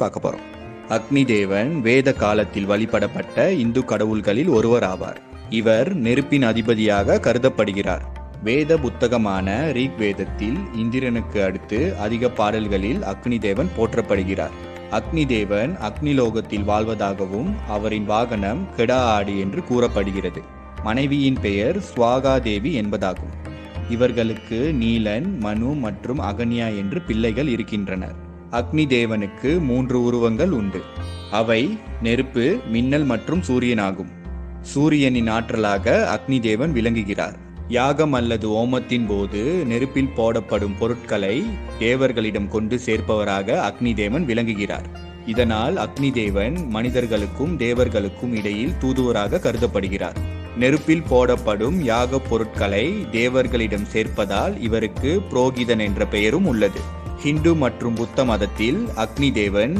பார்க்க போறோம். அக்னி தேவன் வேத காலத்தில் வழிபடப்பட்ட இந்து கடவுள்களில் ஒருவர் ஆவார். இவர் நெருப்பின் அதிபதியாக கருதப்படுகிறார். வேத புத்தகமான ரிக் வேதத்தில் இந்திரனுக்கு அடுத்து அதிக பாடல்களில் அக்னி தேவன் போற்றப்படுகிறார். அக்னி தேவன் அக்னிலோகத்தில் வாழ்வதாகவும் அவரின் வாகனம் கெடா ஆடு என்று கூறப்படுகிறது. மனைவியின் பெயர் ஸ்வாகா தேவி என்பதாகும். இவர்களுக்கு நீலன், மனு மற்றும் அகன்யா என்று பிள்ளைகள் இருக்கின்றனர். அக்னி தேவனுக்கு 3 உருவங்கள் உண்டு. அவை நெருப்பு, மின்னல் மற்றும் சூரியனாகும். சூரியனின் ஆற்றலாக அக்னி தேவன் விளங்குகிறார். யாகம் அல்லது ஓமத்தின் போது நெருப்பில் போடப்படும் பொருட்களை தேவர்களிடம் கொண்டு சேர்ப்பவராக அக்னி தேவன் விளங்குகிறார். இதனால் அக்னி தேவன் மனிதர்களுக்கும் தேவர்களுக்கும் இடையில் தூதுவராக கருதப்படுகிறார். நெருப்பில் போடப்படும் யாக பொருட்களை தேவர்களிடம் சேர்ப்பதால் இவருக்கு புரோகிதன் என்ற பெயரும் உள்ளது. ஹிந்து மற்றும் புத்த மதத்தில் அக்னி தேவன்